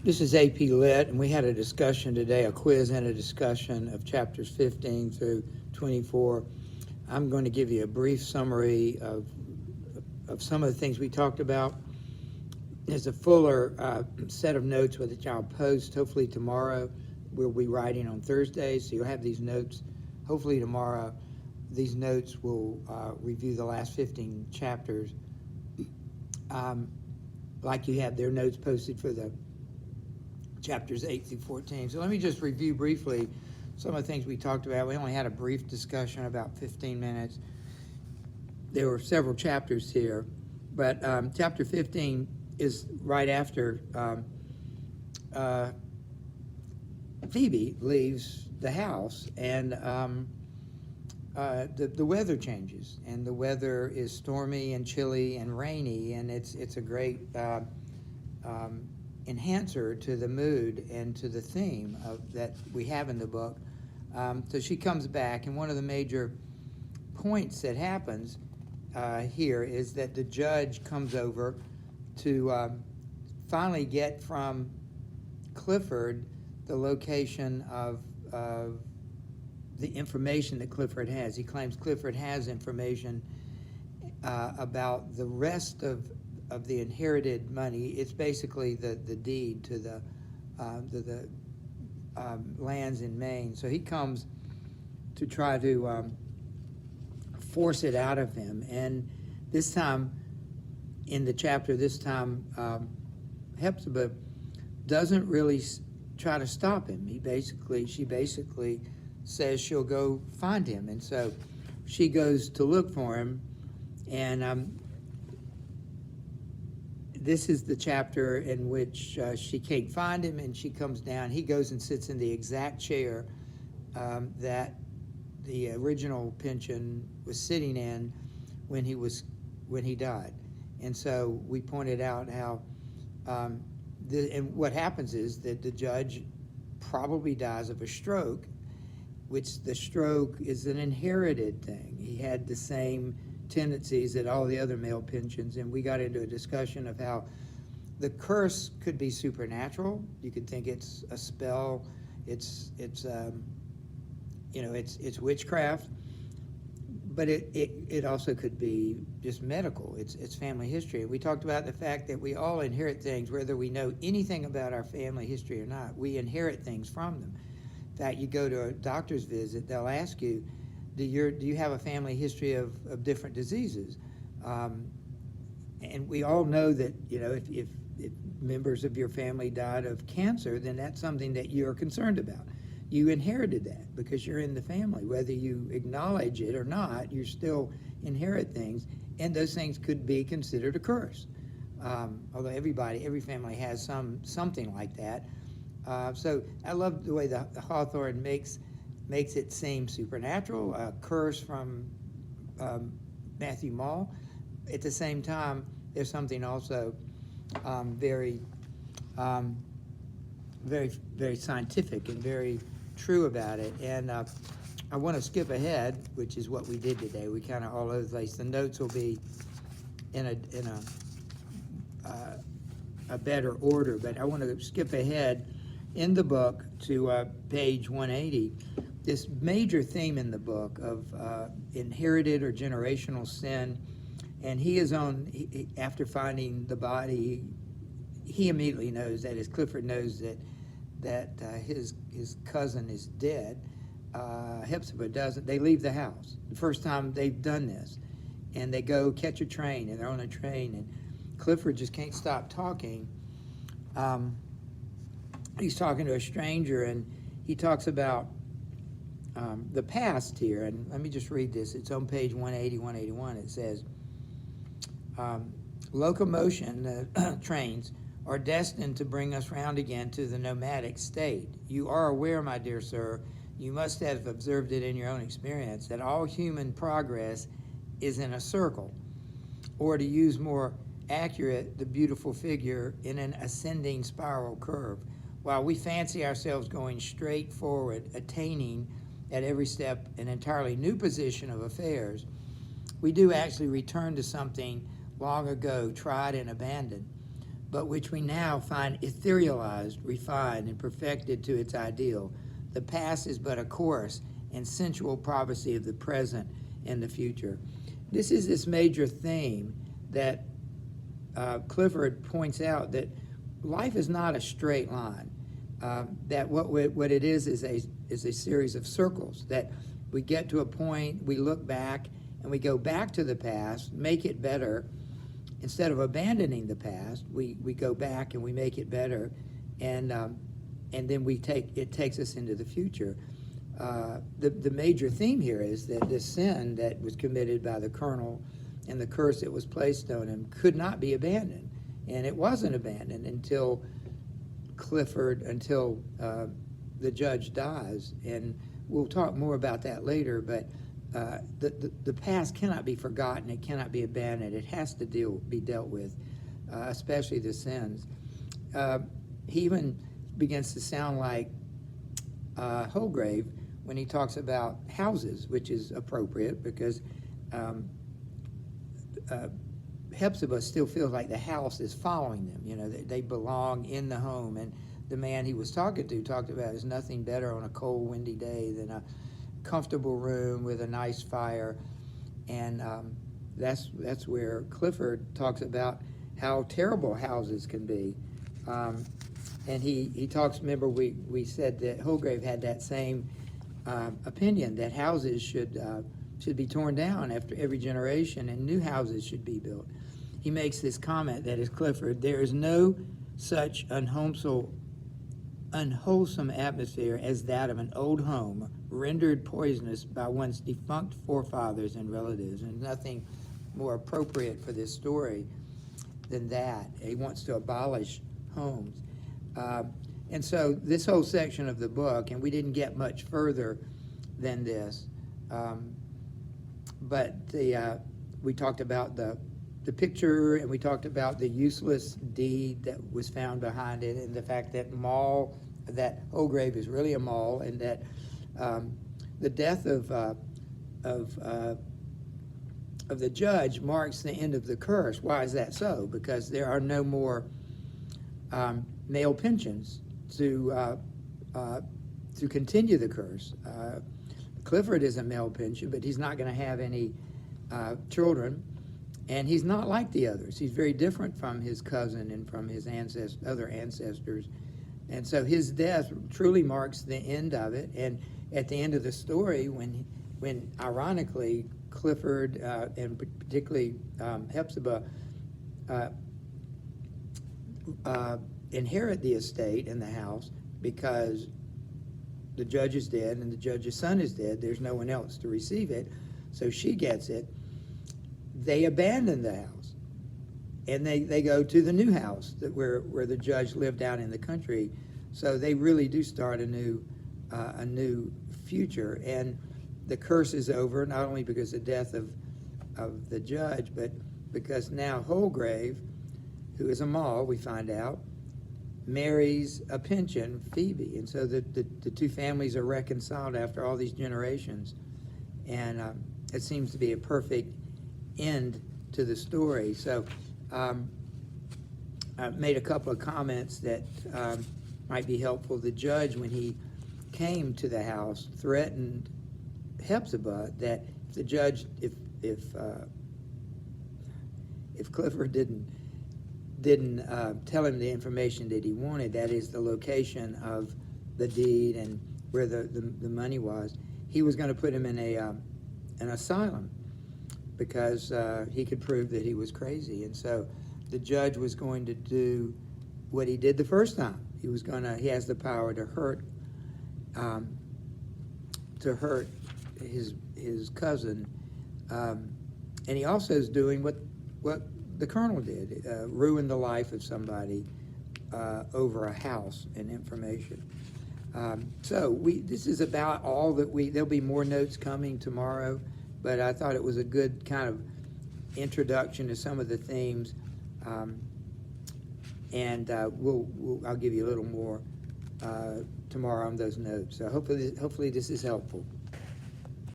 This is AP Lit, and we had a discussion today, a quiz and a discussion of chapters 15 through 24. I'm going to give you a brief summary of some of the things we talked about. There's a fuller set of notes which I'll post hopefully tomorrow. We'll be writing on Thursday, so you'll have these notes hopefully tomorrow. These notes will review the last 15 chapters like you have their notes posted for the chapters 8 through 14. So let me just review briefly some of the things we talked about. We only had a brief discussion, about 15 minutes. There were several chapters here, but chapter 15 is right after Phoebe leaves the house, and the weather changes, and the weather is stormy and chilly and rainy, and it's a great enhancer to the mood and to the theme that we have in the book. So she comes back, and one of the major points that happens here is that the judge comes over to finally get from Clifford the location of the information that Clifford has. He claims Clifford has information about the rest of the inherited money. It's basically the deed to the lands in Maine. So he comes to try to force it out of him. And this time, in the chapter, Hepzibah doesn't really try to stop him. She basically says she'll go find him. And so she goes to look for him, and this is the chapter in which she can't find him, and she comes down. He goes and sits in the exact chair that the original pension was sitting in when he died. And so we pointed out how, and what happens is that the judge probably dies of a stroke, which the stroke is an inherited thing. He had the same tendencies that all the other male pensions, and we got into a discussion of how the curse could be supernatural. You could think it's a spell, it's witchcraft, but it also could be just medical. It's family history. We talked about the fact that we all inherit things, whether we know anything about our family history or not. We inherit things from them. In fact, you go to a doctor's visit, they'll ask you, do you have a family history of different diseases? And we all know that, if members of your family died of cancer, then that's something that you're concerned about. You inherited that because you're in the family. Whether you acknowledge it or not, you still inherit things, and those things could be considered a curse. Although every family has something like that. So I love the way the Hawthorne makes it seem supernatural, a curse from Matthew Mall. At the same time, there's something also very, very scientific and very true about it. And I want to skip ahead, which is what we did today. We kind of all over the place. The notes will be in a better order, but I want to skip ahead in the book to page 180. This major theme in the book of inherited or generational sin, and after finding the body, he immediately knows that, as Clifford knows that his cousin is dead. Hepzibah doesn't. They leave the house. The first time they've done this, and they go catch a train, and they're on a train, and Clifford just can't stop talking. He's talking to a stranger, and he talks about the past here. And let me just read this. It's on page 180, 181. It says, locomotion, trains, are destined to bring us round again to the nomadic state. You are aware, my dear sir, you must have observed it in your own experience, that all human progress is in a circle, or to use more accurate, the beautiful figure in an ascending spiral curve. While we fancy ourselves going straight forward, attaining at every step an entirely new position of affairs, we do actually return to something long ago tried and abandoned. but which we now find etherealized, refined, and perfected to its ideal. The past is but a chorus and sensual prophecy of the present and the future. This is this major theme that Clifford points out, that life is not a straight line. That what it is a series of circles, that we get to a point, we look back, and we go back to the past, make it better. Instead of abandoning the past, we go back and we make it better, and then it takes us into the future. The major theme here is that the sin that was committed by the colonel and the curse that was placed on him could not be abandoned, and it wasn't abandoned until the judge dies, and we'll talk more about that later. But the past cannot be forgotten. It cannot be abandoned. It has to be dealt with, especially the sins. He even begins to sound like Holgrave when he talks about houses, which is appropriate because Hepzibah still feels like the house is following them. You know, they belong in the home. And the man he was talking to talked about there's nothing better on a cold, windy day than a comfortable room with a nice fire. And that's where Clifford talks about how terrible houses can be. And he talks, remember we said that Holgrave had that same opinion, that houses should be torn down after every generation and new houses should be built. He makes this comment, that is Clifford: there is no such unwholesome atmosphere as that of an old home rendered poisonous by one's defunct forefathers and relatives. And nothing more appropriate for this story than that. He wants to abolish homes. And so this whole section of the book, and we didn't get much further than this, but we talked about the picture, and we talked about the useless deed that was found behind it, and the fact that Holgrave is really a mall, and that the death of the judge marks the end of the curse. Why is that so? Because there are no more male pensions to continue the curse. Clifford is a male pension, but he's not going to have any children, and he's not like the others. He's very different from his cousin and from his other ancestors, and so his death truly marks the end of it. And at the end of the story, when ironically Clifford and particularly Hepzibah inherit the estate and the house, because the judge is dead and the judge's son is dead, there's no one else to receive it, so she gets it. They abandon the house, and they go to the new house where the judge lived out in the country. So they really do start a new future, and the curse is over, not only because of the death of the judge, but because now Holgrave, who is a mall, we find out, marries a pension, Phoebe, and so the two families are reconciled after all these generations, and it seems to be a perfect end to the story. So I made a couple of comments that might be helpful. The judge, when he came to the house, threatened Hepzibah that if the judge, if Clifford didn't tell him the information that he wanted, that is the location of the deed and where the money was, he was going to put him in an asylum, because he could prove that he was crazy. And so the judge was going to do what he did the first time. He has the power to hurt his cousin, and he also is doing what the colonel did, ruin the life of somebody over a house and information. So this is about all that there'll be more notes coming tomorrow, but I thought it was a good kind of introduction to some of the themes, and I'll give you a little more tomorrow on those notes. So hopefully this is helpful.